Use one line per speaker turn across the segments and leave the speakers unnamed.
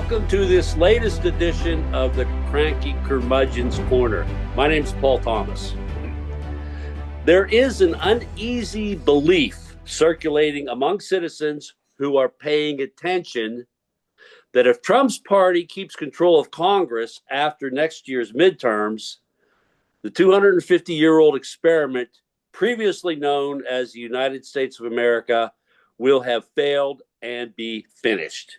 Welcome to this latest edition of the Cranky Curmudgeon's Corner. My name's Paul Thomas. There is an uneasy belief circulating among citizens who are paying attention that if Trump's party keeps control of Congress after next year's midterms, the 250-year-old experiment, previously known as the United States of America, will have failed and be finished.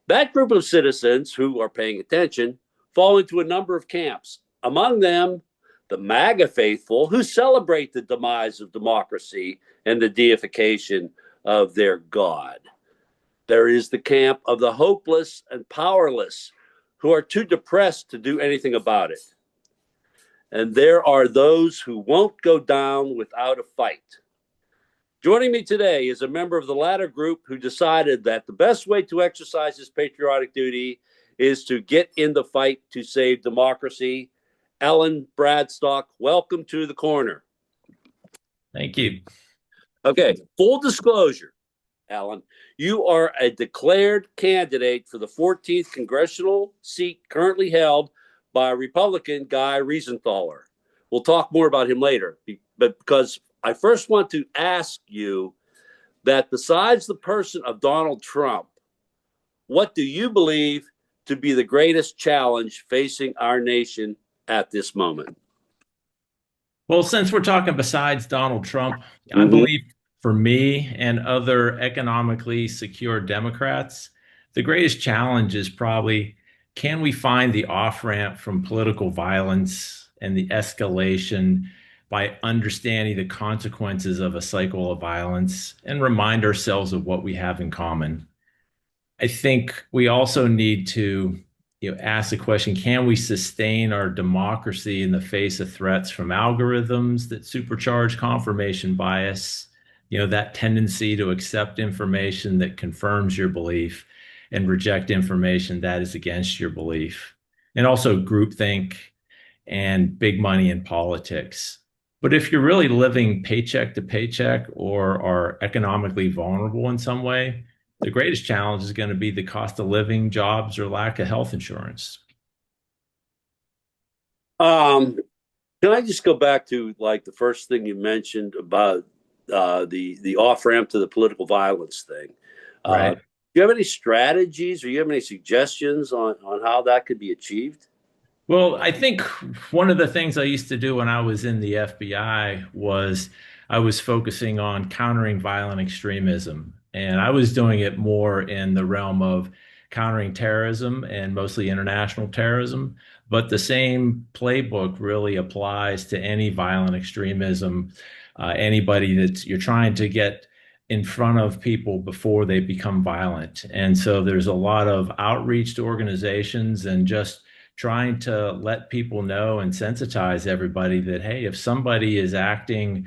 That group of citizens who are paying attention fall into a number of camps. Among them, the MAGA faithful who celebrate the demise of democracy and the deification of their God. There is the camp of the hopeless and powerless who are too depressed to do anything about it. And there are those who won't go down without a fight. Joining me today is a member of the latter group who decided that the best way to exercise his patriotic duty is to get in the fight to save democracy. Alan Bradstock, welcome to the corner.
Thank you.
Okay, full disclosure, Alan, you are a declared candidate for the 14th congressional seat currently held by Republican Guy Riesenthaler. We'll talk more about him later, but because I first want to ask you that besides the person of Donald Trump, what do you believe to be the greatest challenge facing our nation at this moment?
Well, since we're talking besides Donald Trump, I believe for me and other economically secure Democrats, the greatest challenge is probably, can we find the off-ramp from political violence and the escalation by understanding the consequences of a cycle of violence and remind ourselves of what we have in common. I think we also need to ask the question, can we sustain our democracy in the face of threats from algorithms that supercharge confirmation bias, that tendency to accept information that confirms your belief and reject information that is against your belief, and also groupthink and big money in politics. But if you're really living paycheck to paycheck or are economically vulnerable in some way, the greatest challenge is going to be the cost of living, jobs, or lack of health insurance.
Can I just go back to like the first thing you mentioned about the off-ramp to the political violence thing?
Right.
Do you have any strategies or you have any suggestions on how that could be achieved?
Well, I think one of the things I used to do when I was in the FBI was I was focusing on countering violent extremism. And I was doing it more in the realm of countering terrorism and mostly international terrorism. But the same playbook really applies to any violent extremism, anybody that you're trying to get in front of people before they become violent. And so there's a lot of outreach to organizations and just trying to let people know and sensitize everybody that, hey, if somebody is acting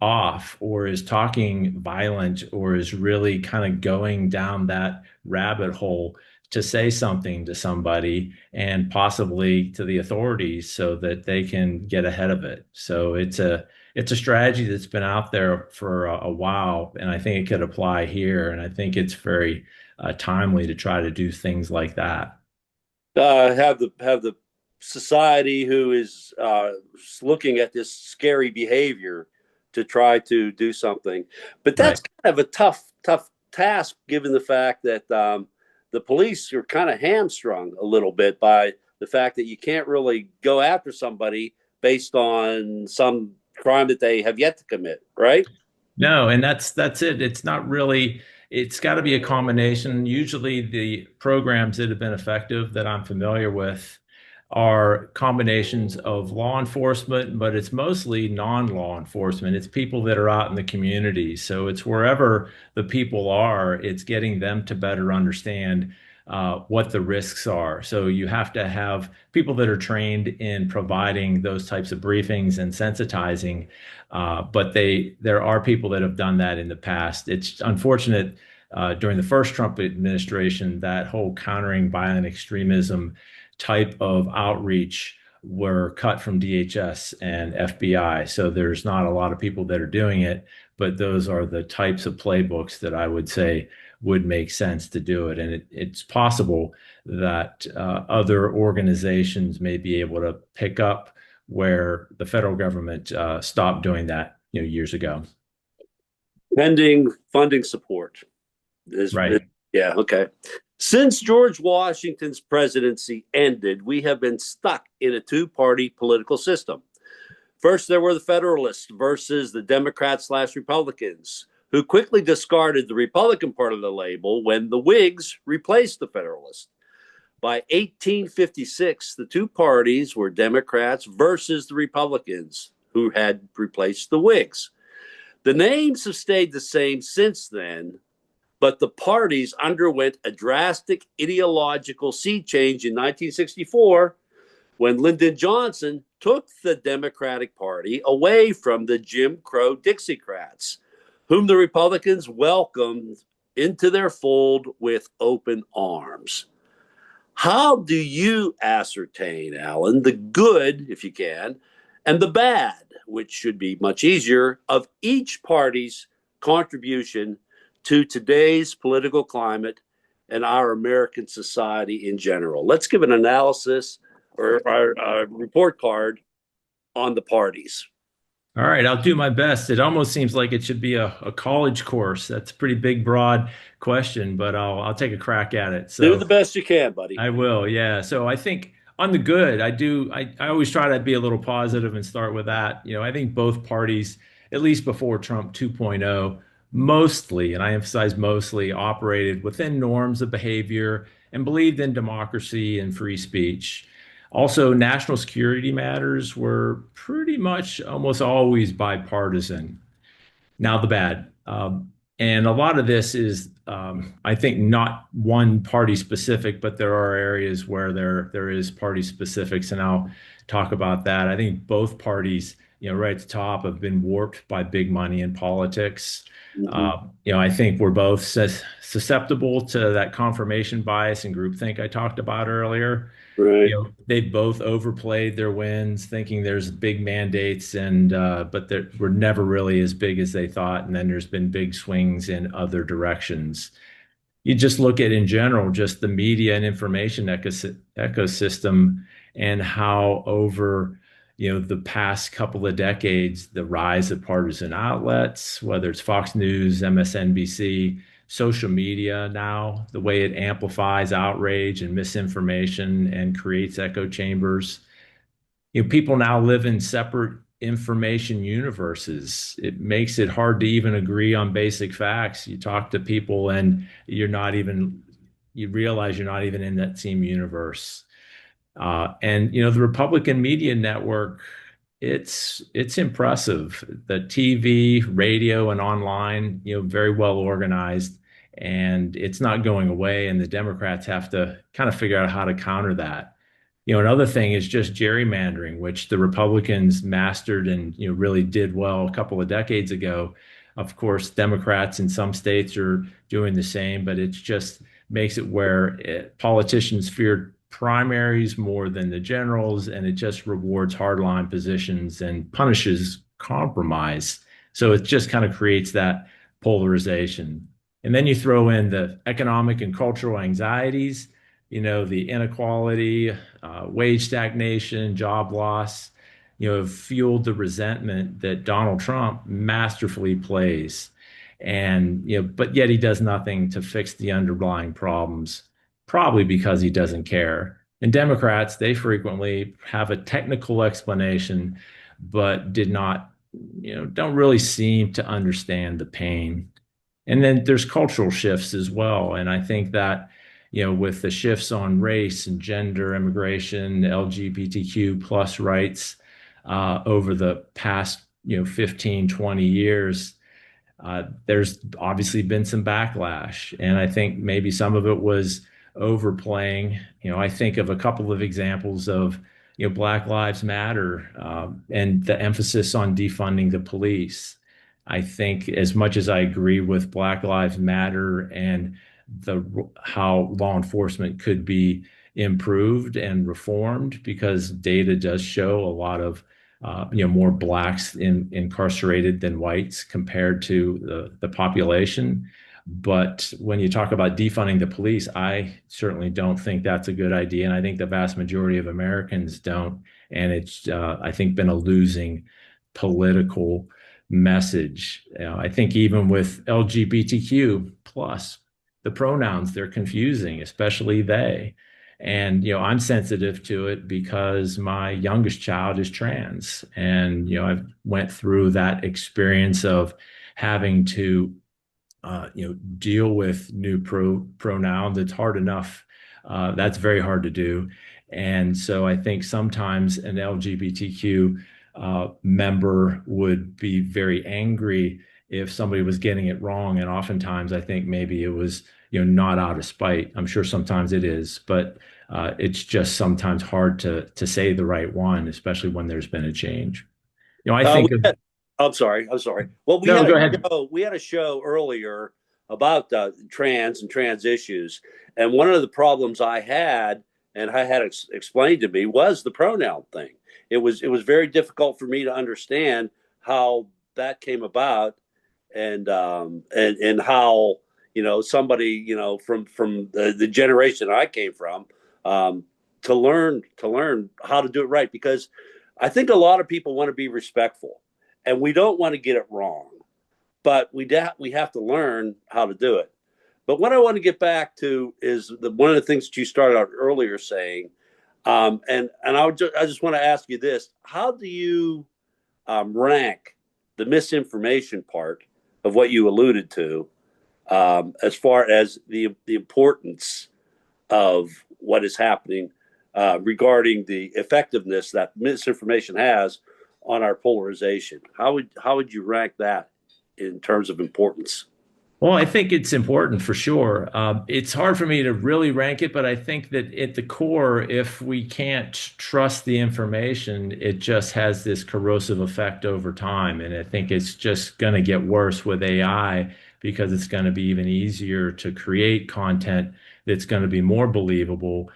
off or is talking violent or is really kind of going down that rabbit hole, to say something to somebody and possibly to the authorities so that they can get ahead of it. So it's a strategy that's been out there for a while, and I think it could apply here. And I think it's very timely to try to do things like that.
Have the society who is looking at this scary behavior to try to do something, but that's
Right.
kind of a tough task given the fact that the police are kind of hamstrung a little bit by the fact that you can't really go after somebody based on some crime that they have yet to commit, right?
No, and that's it. It's not really, it's got to be a combination. Usually the programs that have been effective that I'm familiar with are combinations of law enforcement, but it's mostly non-law enforcement. It's people that are out in the community. So it's wherever the people are, it's getting them to better understand what the risks are. So you have to have people that are trained in providing those types of briefings and sensitizing. But there are people that have done that in the past. It's unfortunate during the first Trump administration, that whole countering violent extremism type of outreach were cut from DHS and FBI. So there's not a lot of people that are doing it, but those are the types of playbooks that I would say would make sense to do it. And it's possible that other organizations may be able to pick up where the federal government stopped doing that, years ago.
Pending funding support.
Right.
Yeah, okay. Since George Washington's presidency ended, we have been stuck in a two-party political system. First, there were the Federalists versus the Democrats/Republicans, who quickly discarded the Republican part of the label when the Whigs replaced the Federalists. By 1856, the two parties were Democrats versus the Republicans, who had replaced the Whigs. The names have stayed the same since then, but the parties underwent a drastic ideological sea change in 1964 when Lyndon Johnson took the Democratic Party away from the Jim Crow Dixiecrats, whom the Republicans welcomed into their fold with open arms. How do you ascertain, Alan, the good, if you can, and the bad, which should be much easier, of each party's contribution to today's political climate and our American society in general? Let's give an analysis or a report card on the parties.
All right, I'll do my best. It almost seems like it should be a college course. That's a pretty big, broad question, but I'll take a crack at it.
Do
So
the best you can, buddy.
I will, yeah. So I think on the good, I always try to be a little positive and start with that. I think both parties, at least before Trump 2.0, mostly, and I emphasize mostly, operated within norms of behavior and believed in democracy and free speech. Also, national security matters were pretty much almost always bipartisan. Now, the bad. And a lot of this is, I think, not one party specific, but there are areas where there is party specifics, and I'll talk about that. I think both parties, right at the top, have been warped by big money in politics. I think we're both susceptible to that confirmation bias and groupthink I talked about earlier.
Right.
They've both overplayed their wins, thinking there's big mandates, and but they were never really as big as they thought. And then there's been big swings in other directions. You just look at in general, just the media and information ecosystem, and how over the past couple of decades, the rise of partisan outlets, whether it's Fox News, MSNBC, social media now, the way it amplifies outrage and misinformation and creates echo chambers. People now live in separate information universes. It makes it hard to even agree on basic facts. You talk to people and you realize you're not even in that same universe. And the Republican media network, it's impressive. The TV, radio, and online, very well organized, and it's not going away. And the Democrats have to kind of figure out how to counter that. Another thing is just gerrymandering, which the Republicans mastered and really did well a couple of decades ago. Of course, Democrats in some states are doing the same, but it just makes it where politicians fear primaries more than the generals, and it just rewards hardline positions and punishes compromise. So it just kind of creates that polarization. And then you throw in the economic and cultural anxieties, the inequality, wage stagnation, job loss, have fueled the resentment that Donald Trump masterfully plays. And, but yet he does nothing to fix the underlying problems, probably because he doesn't care. And Democrats, they frequently have a technical explanation, but don't really seem to understand the pain. And then there's cultural shifts as well. And I think that, with the shifts on race and gender, immigration, LGBTQ plus rights over the past, 15, 20 years, there's obviously been some backlash. And I think maybe some of it was overplaying. I think of a couple of examples of, Black Lives Matter and the emphasis on defunding the police. I think as much as I agree with Black Lives Matter and how law enforcement could be improved and reformed because data does show a lot of more blacks incarcerated than whites compared to the population. But when you talk about defunding the police, I certainly don't think that's a good idea. And I think the vast majority of Americans don't. And it's, I think, been a losing political message. I think even with LGBTQ plus, the pronouns, they're confusing, especially they. And, I'm sensitive to it because my youngest child is trans. And, I've went through that experience of having to deal with new pronouns. It's hard enough. That's very hard to do. And so I think sometimes an LGBTQ member would be very angry if somebody was getting it wrong. And oftentimes I think maybe it was, not out of spite. I'm sure sometimes it is, but it's just sometimes hard to say the right one, especially when there's been a change. I think of,
I'm sorry. I'm sorry. Well,
no, go ahead.
We had a show earlier about trans and trans issues, and one of the problems I had, and I had explained to me, was the pronoun thing. It was very difficult for me to understand how that came about, and how somebody from the generation I came from, to learn how to do it right, because I think a lot of people want to be respectful. And we don't want to get it wrong, but we have to learn how to do it. But what I want to get back to is one of the things that you started out earlier saying, and I just want to ask you this: how do you rank the misinformation part of what you alluded to, as far as the importance of what is happening regarding the effectiveness that misinformation has on our polarization? How would you rank that in terms of importance?
Well, I think it's important for sure. It's hard for me to really rank it, but I think that at the core, if we can't trust the information, it just has this corrosive effect over time. And I think it's just going to get worse with AI because it's going to be even easier to create content that's going to be more believable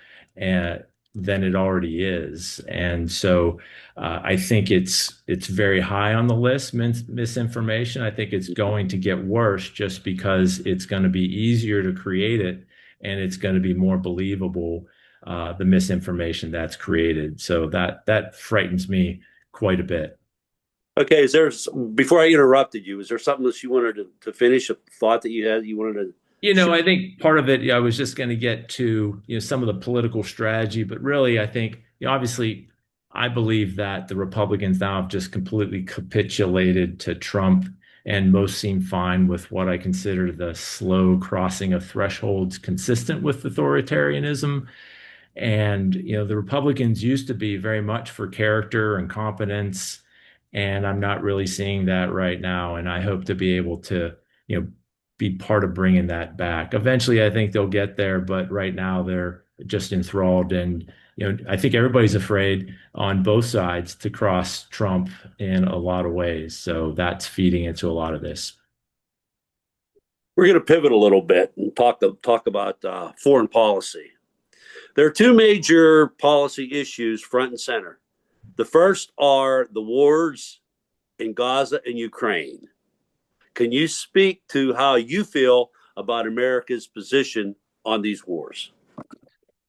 than it already is. And so I think it's very high on the list, misinformation. I think it's going to get worse just because it's going to be easier to create it and it's going to be more believable, the misinformation that's created. So that frightens me quite a bit.
Okay, before I interrupted you, is there something that you wanted to finish, a thought that you wanted to
I think part of it, I was just going to get to, some of the political strategy, but really, I think, obviously, I believe that the Republicans now have just completely capitulated to Trump, and most seem fine with what I consider the slow crossing of thresholds consistent with authoritarianism. And, the Republicans used to be very much for character and competence, and I'm not really seeing that right now. And I hope to be able to, be part of bringing that back. Eventually, I think they'll get there, but right now they're just enthralled. And, I think everybody's afraid on both sides to cross Trump in a lot of ways. So that's feeding into a lot of this.
We're going to pivot a little bit and talk about foreign policy. There are two major policy issues front and center. The first are the wars in Gaza and Ukraine. Can you speak to how you feel about America's position on these wars?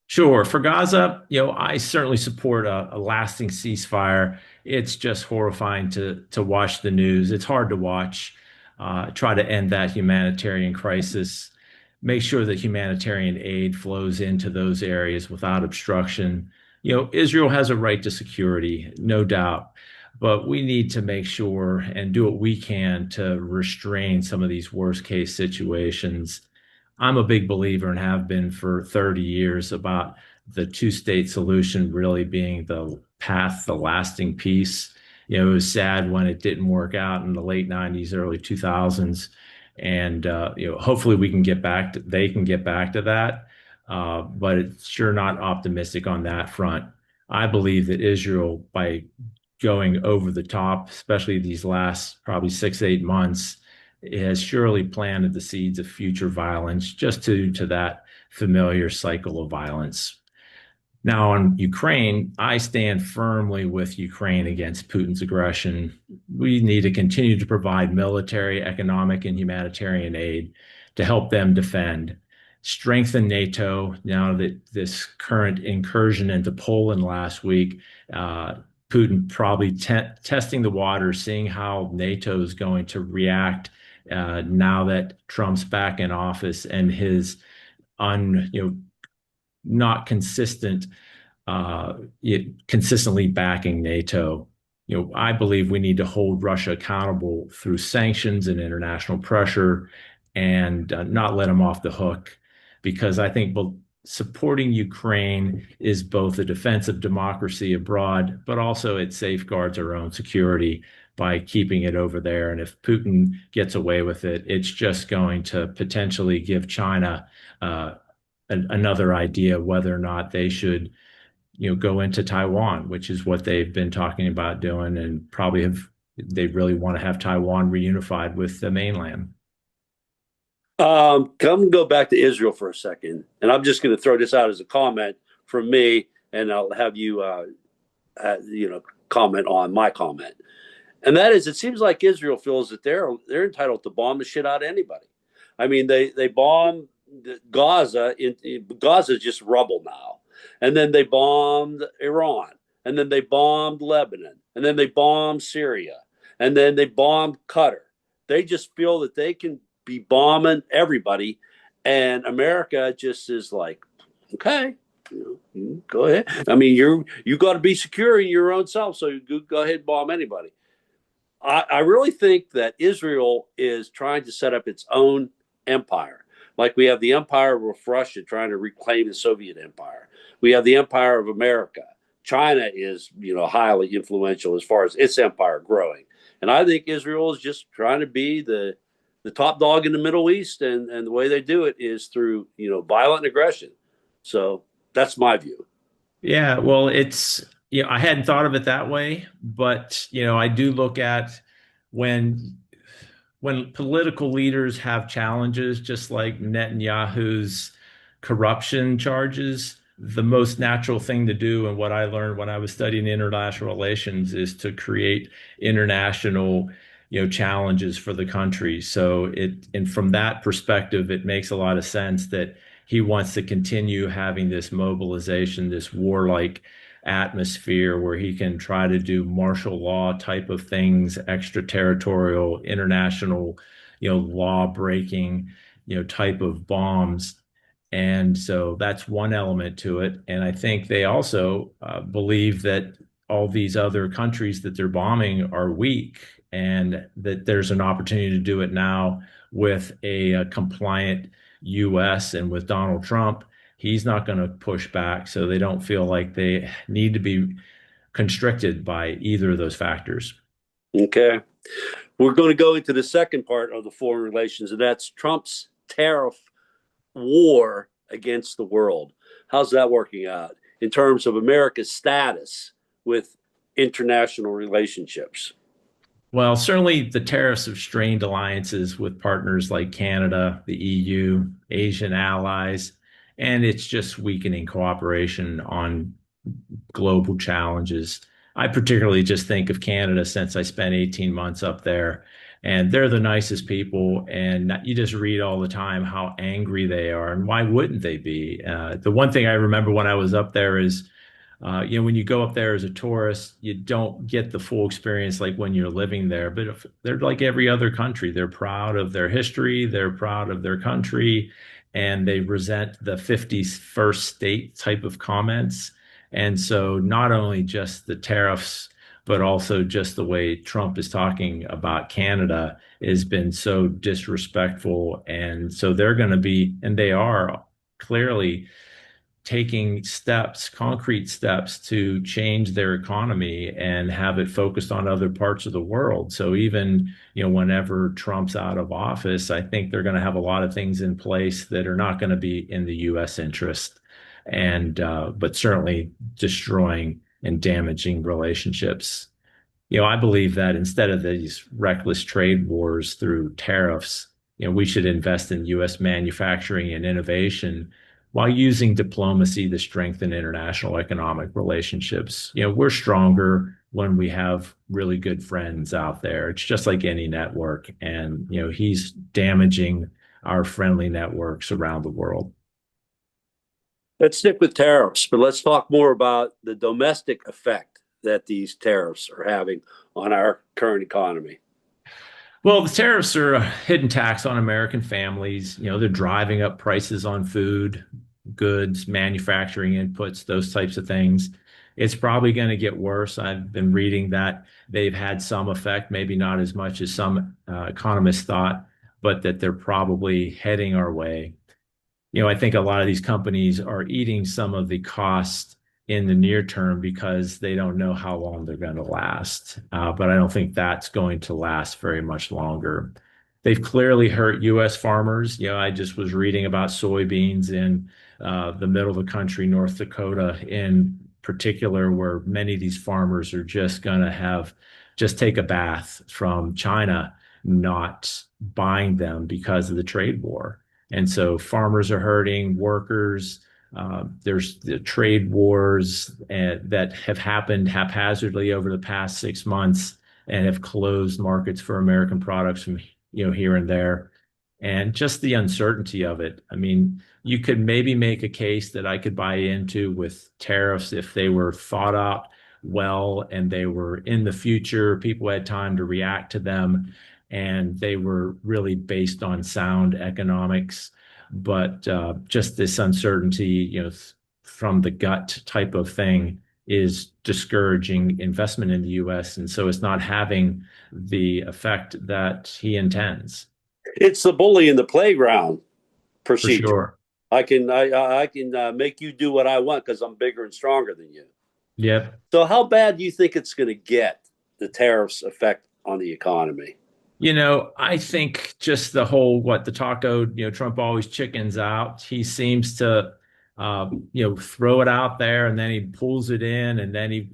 Sure. For Gaza, I certainly support a lasting ceasefire. It's just horrifying to watch the news. It's hard to watch. Try to end that humanitarian crisis. Make sure that humanitarian aid flows into those areas without obstruction. Israel has a right to security, no doubt. But we need to make sure and do what we can to restrain some of these worst case situations. I'm a big believer and have been for 30 years about the two-state solution really being the path, the lasting peace. It was sad when it didn't work out in the late 90s, early 2000s. And, hopefully they can get back to that. But it's sure not optimistic on that front. I believe that Israel, by going over the top, especially these last probably 6, 8 months, it has surely planted the seeds of future violence just to that familiar cycle of violence. Now, on Ukraine, I stand firmly with Ukraine against Putin's aggression. We need to continue to provide military, economic, and humanitarian aid to help them defend, strengthen NATO. Now that this current incursion into Poland last week, uh, Putin probably testing the waters, seeing how NATO is going to react now that Trump's back in office and his not consistent consistently backing NATO. I believe we need to hold Russia accountable through sanctions and international pressure and not let them off the hook because I think supporting Ukraine is both a defense of democracy abroad, but also it safeguards our own security by keeping it over there. And if Putin gets away with it, it's just going to potentially give China another idea whether or not they should go into Taiwan, which is what they've been talking about doing, and probably they really want to have Taiwan reunified with the mainland.
Come go back to Israel for a second, and I'm just going to throw this out as a comment from me, and I'll have you, comment on my comment. And that is, it seems like Israel feels that they're entitled to bomb the shit out of anybody. I mean, they bomb Gaza. Gaza is just rubble now, and then they bombed Iran, and then they bombed Lebanon, and then they bombed Syria, and then they bombed Qatar. They just feel that they can be bombing everybody, and America just is like, okay, go ahead. I mean, you got to be secure in your own self, so you go ahead and bomb anybody. I really think that Israel is trying to set up its own empire. Like we have the empire of Russia trying to reclaim the Soviet empire. We have the empire of America. China is, highly influential as far as its empire growing. And I think Israel is just trying to be the top dog in the Middle East. And the way they do it is through, violent aggression. So that's my view.
Yeah, well, I hadn't thought of it that way, but I do look at when political leaders have challenges, just like Netanyahu's corruption charges, the most natural thing to do, and what I learned when I was studying international relations, is to create international, challenges for the country. And from that perspective, it makes a lot of sense that he wants to continue having this mobilization, this warlike atmosphere where he can try to do martial law type of things, extraterritorial, international, law breaking, type of bombs. And so that's one element to it. And I think they also believe that all these other countries that they're bombing are weak and that there's an opportunity to do it now with a compliant US and with Donald Trump. He's not going to push back, so they don't feel like they need to be constricted by either of those factors.
Okay. We're going to go into the second part of the foreign relations, and that's Trump's tariff war against the world. How's that working out in terms of America's status with international relationships?
Well, certainly the tariffs have strained alliances with partners like Canada, the EU, Asian allies, and it's just weakening cooperation on global challenges. I particularly just think of Canada since I spent 18 months up there, and they're the nicest people. And you just read all the time how angry they are, and why wouldn't they be? The one thing I remember when I was up there is, when you go up there as a tourist, you don't get the full experience like when you're living there. But if they're like every other country, they're proud of their history, they're proud of their country, and they resent the 51st state type of comments. And so not only just the tariffs, but also just the way Trump is talking about Canada has been so disrespectful. And so they're going to be, and they are clearly taking steps, concrete steps to change their economy and have it focused on other parts of the world. So even, whenever Trump's out of office, I think they're going to have a lot of things in place that are not going to be in the US interest, and but certainly destroying and damaging relationships. I believe that instead of these reckless trade wars through tariffs, we should invest in US manufacturing and innovation while using diplomacy to strengthen international economic relationships. We're stronger when we have really good friends out there. It's just like any network. And, he's damaging our friendly networks around the world.
Let's stick with tariffs, but let's talk more about the domestic effect that these tariffs are having on our current economy.
Well, the tariffs are a hidden tax on American families. They're driving up prices on food, goods, manufacturing inputs, those types of things. It's probably going to get worse. I've been reading that they've had some effect, maybe not as much as some economists thought, but that they're probably heading our way. I think a lot of these companies are eating some of the cost in the near term because they don't know how long they're going to last. But I don't think that's going to last very much longer. They've clearly hurt U.S. farmers. I just was reading about soybeans in the middle of the country, North Dakota in particular, where many of these farmers are just going to just take a bath from China, not buying them because of the trade war. And so farmers are hurting, workers. There's the trade wars that have happened haphazardly over the past 6 months and have closed markets for American products from here and there. And just the uncertainty of it. I mean, you could maybe make a case that I could buy into with tariffs if they were thought out well and they were in the future, people had time to react to them, and they were really based on sound economics. But just this uncertainty, from the gut type of thing is discouraging investment in the U.S. And so it's not having the effect that he intends.
It's the bully in the playground
For
procedure.
sure.
I can make you do what I want because I'm bigger and stronger than you.
Yep.
So how bad do you think it's going to get, the tariffs effect on the economy?
I think just the whole what the taco, Trump always chickens out. He seems to, throw it out there and then he pulls it in and then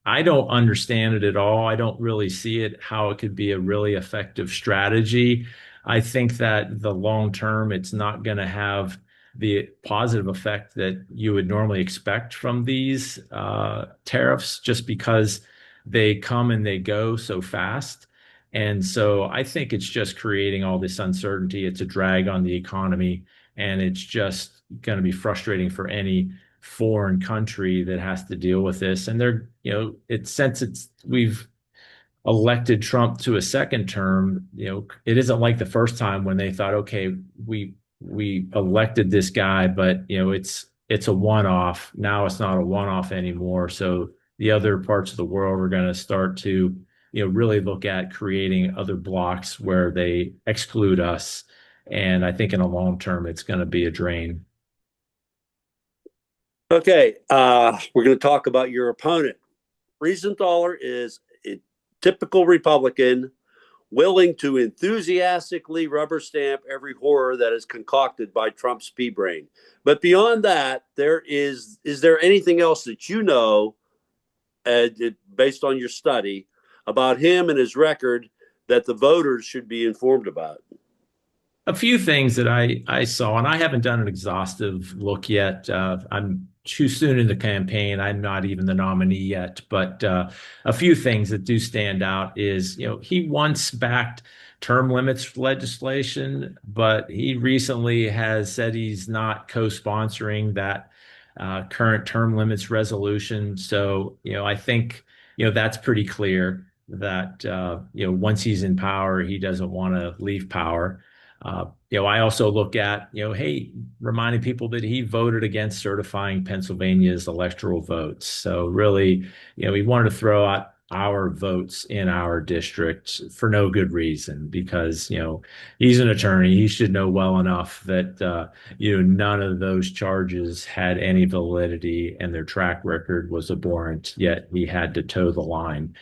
I don't understand it at all. I don't really see it, how it could be a really effective strategy. I think that the long term, it's not going to have the positive effect that you would normally expect from these tariffs just because they come and they go so fast. And so I think it's just creating all this uncertainty. It's a drag on the economy, and it's just going to be frustrating for any foreign country that has to deal with this. And since we've elected Trump to a second term, it isn't like the first time when they thought, okay, we elected this guy, but it's a one-off. Now it's not a one-off anymore. So the other parts of the world are going to start to really look at creating other blocks where they exclude us. And I think in the long term, it's going to be a drain.
Okay, we're going to talk about your opponent. Riesenthaler is a typical Republican, willing to enthusiastically rubber stamp every horror that is concocted by Trump's pea brain. But beyond that, is there anything else that based on your study, about him and his record that the voters should be informed about?
A few things that I saw, and I haven't done an exhaustive look yet. I'm too soon in the campaign. I'm not even the nominee yet, but a few things that do stand out is, he once backed term limits legislation, but he recently has said he's not co-sponsoring that current term limits resolution. So, I think, that's pretty clear that, once he's in power, he doesn't want to leave power. I also look at, hey, reminding people that he voted against certifying Pennsylvania's electoral votes. So really, he wanted to throw out our votes in our district for no good reason because, he's an attorney. He should know well enough that, none of those charges had any validity and their track record was abhorrent, yet he had to toe the line.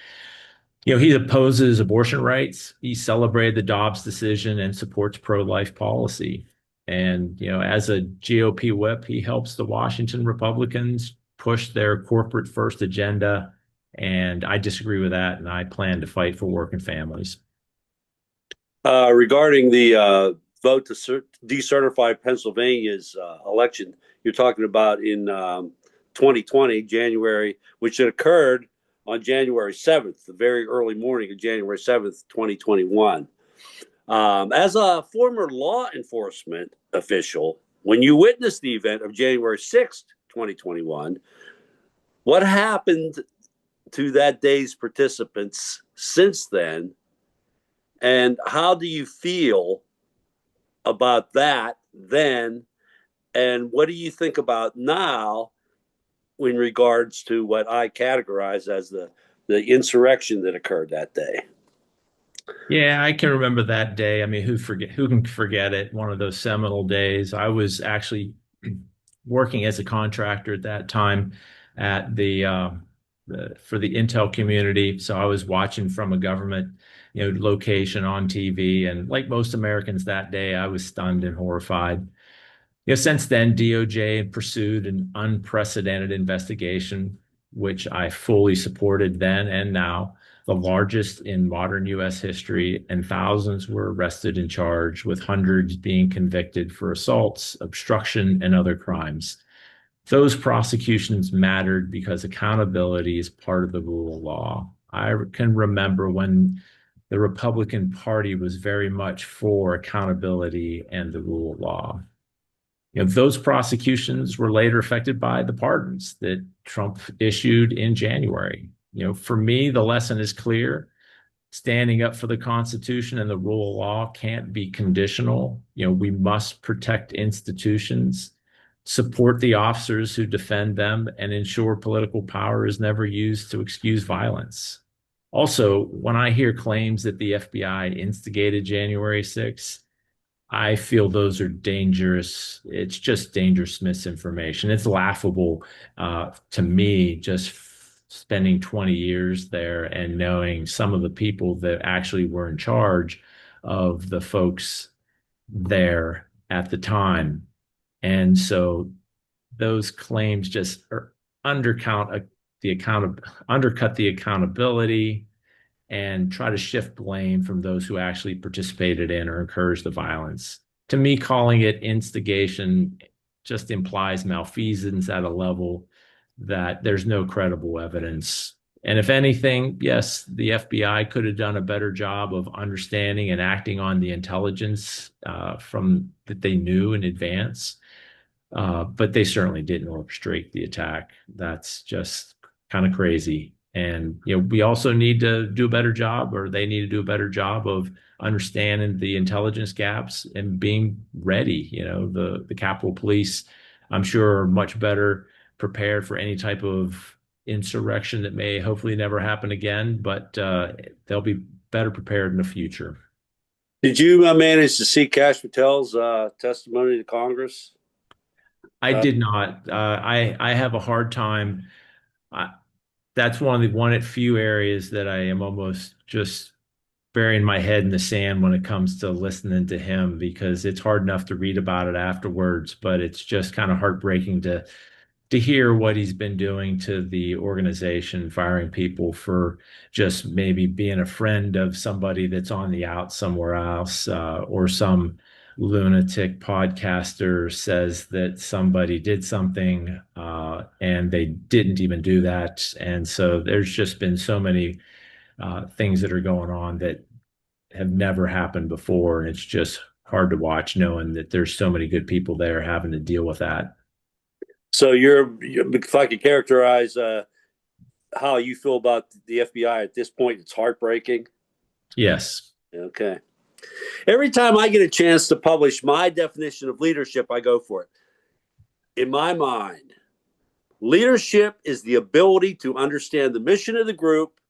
He opposes abortion rights. He celebrated the Dobbs decision and supports pro-life policy. And, as a GOP whip, he helps the Washington Republicans push their corporate first agenda. And I disagree with that. And I plan to fight for working families.
Regarding the vote to decertify Pennsylvania's election. You're talking about in 2020, January, which had occurred on January 7th, the very early morning of January 7th, 2021. As a former law enforcement official, when you witnessed the event of January 6th, 2021, what happened to that day's participants since then? And how do you feel about that then? And what do you think about now in regards to what I categorize as the insurrection that occurred that day?
Yeah, I can remember that day. I mean, who can forget it? One of those seminal days. I was actually working as a contractor at that time at for the Intel community. So I was watching from a government, location on TV. And like most Americans that day, I was stunned and horrified. Since then, DOJ pursued an unprecedented investigation, which I fully supported then and now, the largest in modern U.S. history, and thousands were arrested and charged, with hundreds being convicted for assaults, obstruction, and other crimes. Those prosecutions mattered because accountability is part of the rule of law. I can remember when the Republican Party was very much for accountability and the rule of law. Those prosecutions were later affected by the pardons that Trump issued in January. For me, the lesson is clear. Standing up for the Constitution and the rule of law can't be conditional. We must protect institutions, support the officers who defend them, and ensure political power is never used to excuse violence. Also, when I hear claims that the FBI instigated January 6th, I feel those are dangerous. It's just dangerous misinformation. It's laughable to me, just spending 20 years there and knowing some of the people that actually were in charge of the folks there at the time. And so those claims just undercut the accountability and try to shift blame from those who actually participated in or encouraged the violence. To me, calling it instigation just implies malfeasance at a level that there's no credible evidence. And if anything, yes, the FBI could have done a better job of understanding and acting on the intelligence from that they knew in advance. But they certainly didn't orchestrate the attack. That's just kind of crazy. And we also need to do a better job, or they need to do a better job of understanding the intelligence gaps and being ready. The Capitol Police, I'm sure, are much better prepared for any type of insurrection that may hopefully never happen again, but they'll be better prepared in the future.
Did you manage to see Kash Patel's testimony to Congress?
I did not. I have a hard time. That's one of the few areas that I am almost just burying my head in the sand when it comes to listening to him, because it's hard enough to read about it afterwards, but it's just kind of heartbreaking to hear what he's been doing to the organization, firing people for just maybe being a friend of somebody that's on the out somewhere else, or some lunatic podcaster says that somebody did something and they didn't even do that. And so there's just been so many things that are going on that have never happened before. And it's just hard to watch knowing that there's so many good people there having to deal with that.
So if I could characterize how you feel about the FBI at this point, it's heartbreaking.
Yes.
Okay. Every time I get a chance to publish my definition of leadership, I go for it. In my mind, leadership is the ability to understand the mission of the group,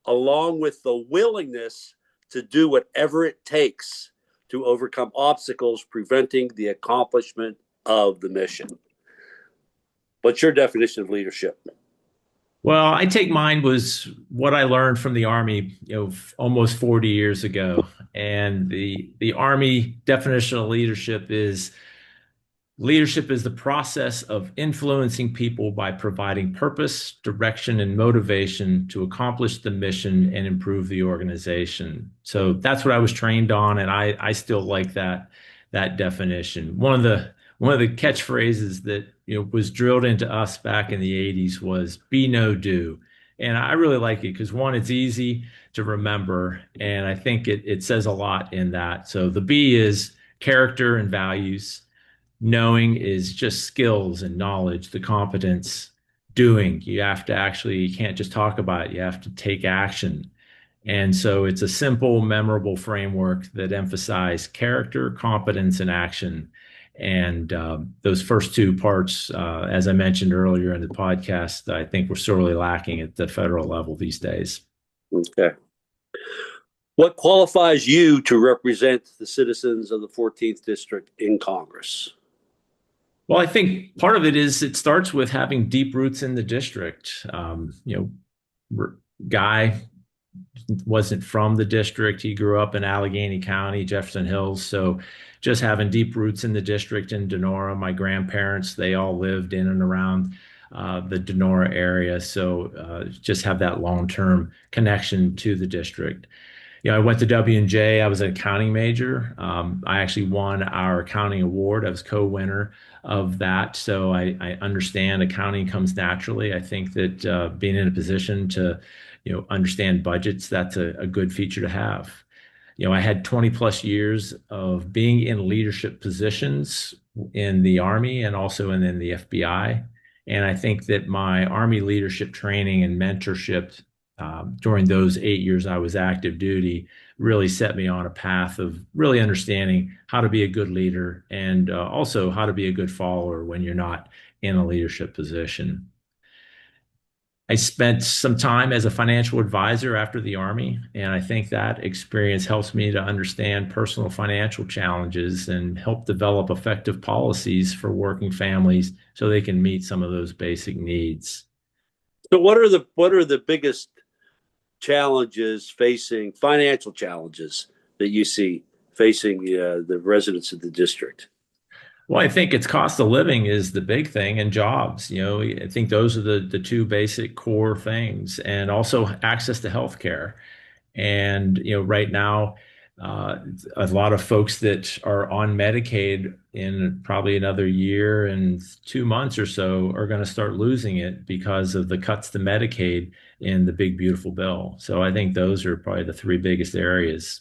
along with the willingness to do whatever it takes to overcome obstacles preventing the accomplishment of the mission. What's your definition of leadership?
Well, I take mine was what I learned from the Army, almost 40 years ago. And the Army definition of leadership is Leadership is the process of influencing people by providing purpose, direction, and motivation to accomplish the mission and improve the organization. So that's what I was trained on, and I still like that definition. One of the catchphrases that was drilled into us back in the 80s was "Be no do." And I really like it because one, it's easy to remember, and I think it says a lot in that. So the B is character and values. Knowing is just skills and knowledge, the competence. Doing, you have to actually, you can't just talk about it, you have to take action. And so it's a simple, memorable framework that emphasize character, competence, and action. And those first two parts, as I mentioned earlier in the podcast, I think we're sorely lacking at the federal level these days.
Okay. What qualifies you to represent the citizens of the 14th District in Congress?
Well, I think part of it is it starts with having deep roots in the district. Guy wasn't from the district. He grew up in Allegheny County, Jefferson Hills. So just having deep roots in the district in Donora. My grandparents, they all lived in and around the Donora area. So just have that long-term connection to the district. I went to W&J. I was an accounting major. I actually won our accounting award. I was co-winner of that. So I understand accounting comes naturally. I think that being in a position to, understand budgets, that's a good feature to have. I had 20 plus years of being in leadership positions in the Army and also in the FBI. And I think that my Army leadership training and mentorship during those 8 years I was active duty really set me on a path of really understanding how to be a good leader and also how to be a good follower when you're not in a leadership position. I spent some time as a financial advisor after the Army, and I think that experience helps me to understand personal financial challenges and help develop effective policies for working families so they can meet some of those basic needs.
So what are the biggest challenges facing financial challenges that you see facing the residents of the district?
Well, I think it's cost of living is the big thing and jobs. I think those are the two basic core things, and also access to healthcare. And, right now, a lot of folks that are on Medicaid in probably another year and 2 months or so are going to start losing it because of the cuts to Medicaid in the big, beautiful bill. So I think those are probably the three biggest areas.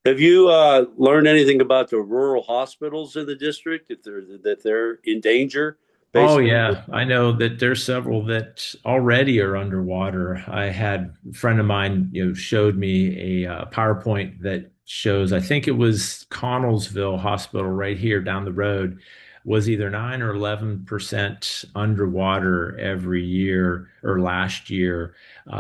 Have you learned anything about the rural hospitals in the district, if they're in danger?
Oh
Basically,
yeah, I know that there's several that already are underwater. I had a friend of mine, showed me a PowerPoint that shows, I think it was Connellsville Hospital right here down the road, was either 9 or 11% underwater every year or last year,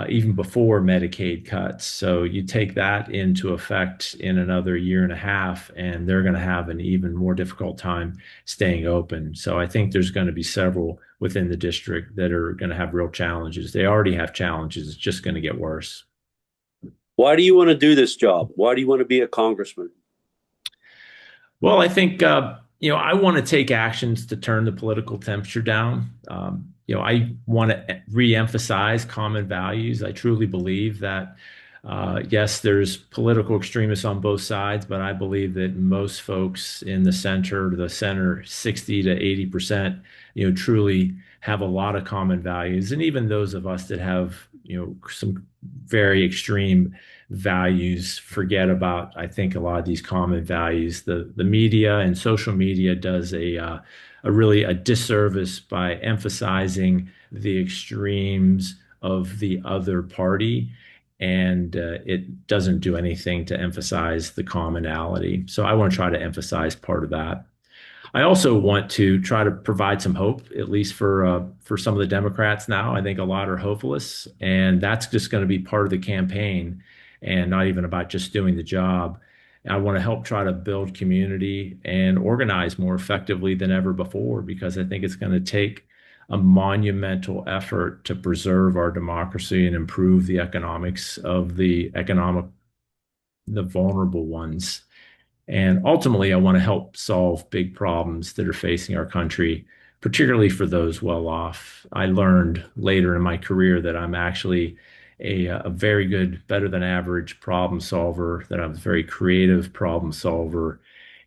even before Medicaid cuts. So you take that into effect in another year and a half, and they're going to have an even more difficult time staying open. So I think there's going to be several within the district that are going to have real challenges. They already have challenges. It's just going to get worse.
why do you want to do this job? Why do you want to be a congressman?
Well, I think, I want to take actions to turn the political temperature down. I want to re-emphasize common values. I truly believe that, yes, there's political extremists on both sides, but I believe that most folks in the center, 60 to 80%, truly have a lot of common values. And even those of us that have, some very extreme values forget about, I think, a lot of these common values. The media and social media does a really a disservice by emphasizing the extremes of the other party, and it doesn't do anything to emphasize the commonality. So I want to try to emphasize part of that. I also want to try to provide some hope, at least for some of the Democrats now. I think a lot are hopeless, and that's just going to be part of the campaign, and not even about just doing the job. I want to help try to build community and organize more effectively than ever before, because I think it's going to take a monumental effort to preserve our democracy and improve the economics of the vulnerable ones. And ultimately, I want to help solve big problems that are facing our country, particularly for those well off. I learned later in my career that I'm actually a very good, better than average problem solver, that I'm a very creative problem solver.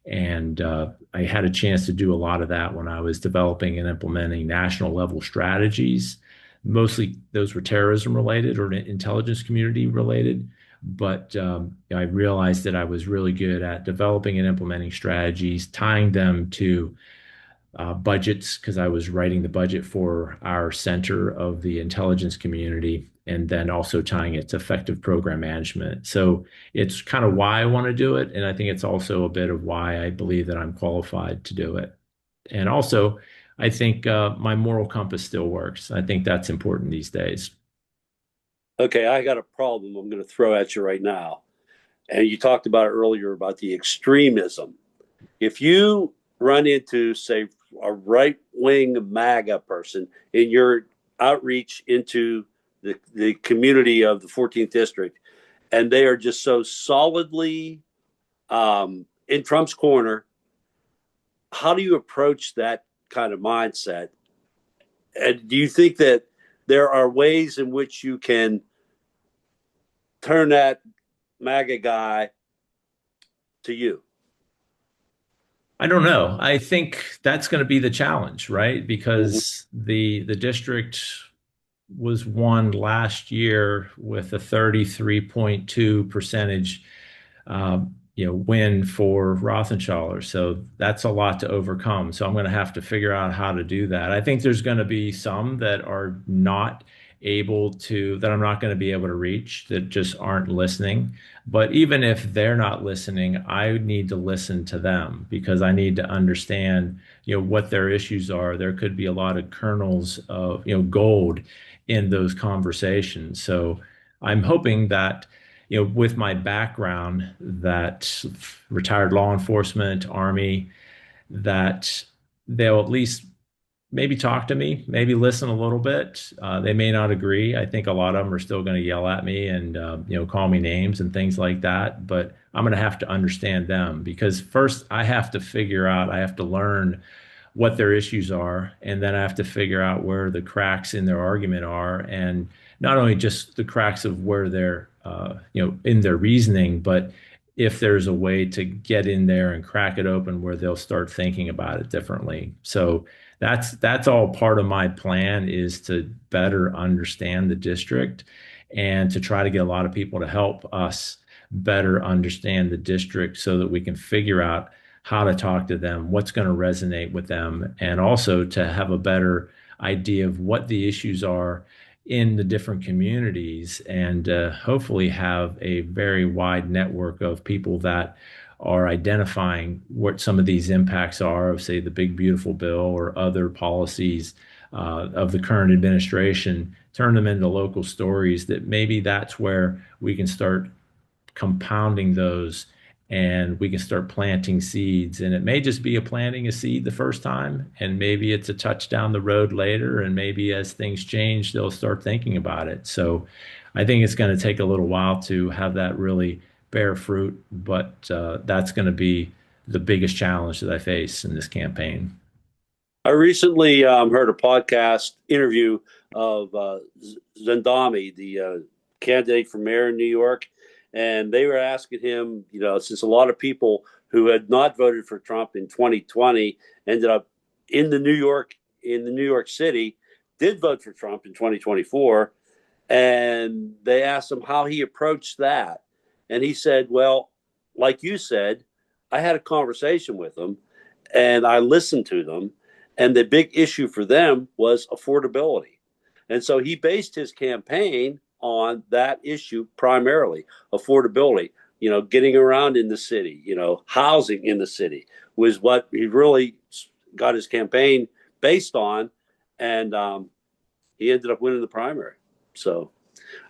And I had a chance to do a lot of that when I was developing and implementing national level strategies. Mostly those were terrorism related or intelligence community related. But I realized that I was really good at developing and implementing strategies, tying them to budgets, because I was writing the budget for our center of the intelligence community, and then also tying it to effective program management. So it's kind of why I want to do it. And I think it's also a bit of why I believe that I'm qualified to do it. And also, I think my moral compass still works. I think that's important these days.
Okay, I got a problem I'm going to throw at you right now. And you talked about it earlier about the extremism. If you run into, say, a right wing MAGA person in your outreach into the community of the 14th district, and they are just so solidly in Trump's corner, how do you approach that kind of mindset? And do you think that there are ways in which you can turn that MAGA guy to you?
I don't know. I think that's going to be the challenge, right?
Mm-hmm.
Because the district was won last year with a 33.2 percentage win for Rothenschiller. So that's a lot to overcome. So I'm going to have to figure out how to do that. I think there's going to be some that are not able to, that I'm not going to be able to reach, that just aren't listening. But even if they're not listening, I need to listen to them because I need to understand, what their issues are. There could be a lot of kernels of, gold in those conversations. So I'm hoping that with my background, that retired law enforcement, Army, that they'll at least maybe talk to me, maybe listen a little bit. They may not agree. I think a lot of them are still going to yell at me and call me names and things like that. But I'm going to have to understand them because first I have to figure out, I have to learn what their issues are, and then I have to figure out where the cracks in their argument are, and not only just the cracks of where they're, in their reasoning, but if there's a way to get in there and crack it open where they'll start thinking about it differently. So that's all part of my plan is to better understand the district and to try to get a lot of people to help us better understand the district so that we can figure out how to talk to them, what's going to resonate with them, and also to have a better idea of what the issues are in the different communities and hopefully have a very wide network of people that are identifying what some of these impacts are of, say, the Big Beautiful Bill or other policies of the current administration, turn them into local stories that maybe that's where we can start compounding those and we can start planting seeds. And it may just be a planting a seed the first time, and maybe it's a touch down the road later. And maybe as things change, they'll start thinking about it. So I think it's going to take a little while to have that really bear fruit, but that's going to be the biggest challenge that I face in this campaign.
I recently heard a podcast interview of Zendami, the candidate for mayor in New York, and they were asking him, since a lot of people who had not voted for Trump in 2020 ended up in the New York City, did vote for Trump in 2024, and they asked him how he approached that, and he said, "Well, like you said, I had a conversation with them, and I listened to them." And the big issue for them was affordability. And so he based his campaign on that issue primarily affordability, getting around in the city, housing in the city was what he really got his campaign based on. And he ended up winning the primary. So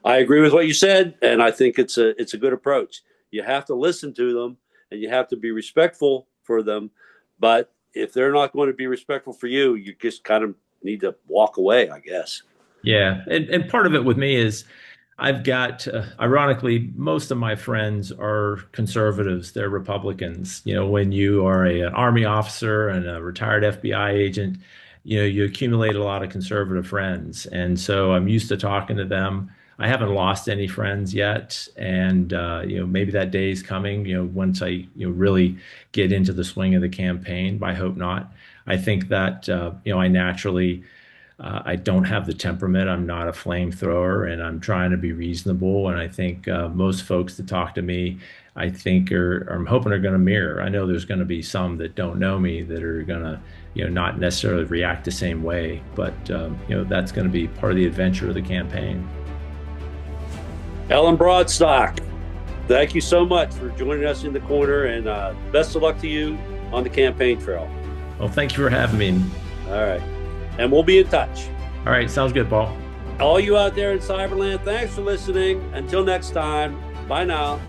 I agree with what you said. And I think it's a good approach. You have to listen to them and you have to be respectful for them. But if they're not going to be respectful for you, you just kind of need to walk away, I guess.
Yeah. And part of it with me is I've got, ironically, most of my friends are conservatives. They're Republicans. When you are an Army officer and a retired FBI agent, you accumulate a lot of conservative friends. And so I'm used to talking to them. I haven't lost any friends yet. And, maybe that day is coming, once I, really get into the swing of the campaign, but I hope not. I think that, I naturally, I don't have the temperament. I'm not a flamethrower, and I'm trying to be reasonable. And I think most folks that talk to me, I think I'm hoping are going to mirror. I know there's going to be some that don't know me that are going to, not necessarily react the same way, but that's going to be part of the adventure of the campaign.
Ellen Bradstock, thank you so much for joining us in the corner, and best of luck to you on the campaign trail.
Well, thank you for having me.
All right. And we'll be in touch.
All right. Sounds good, Paul.
All you out there in Cyberland, thanks for listening. Until next time, bye now.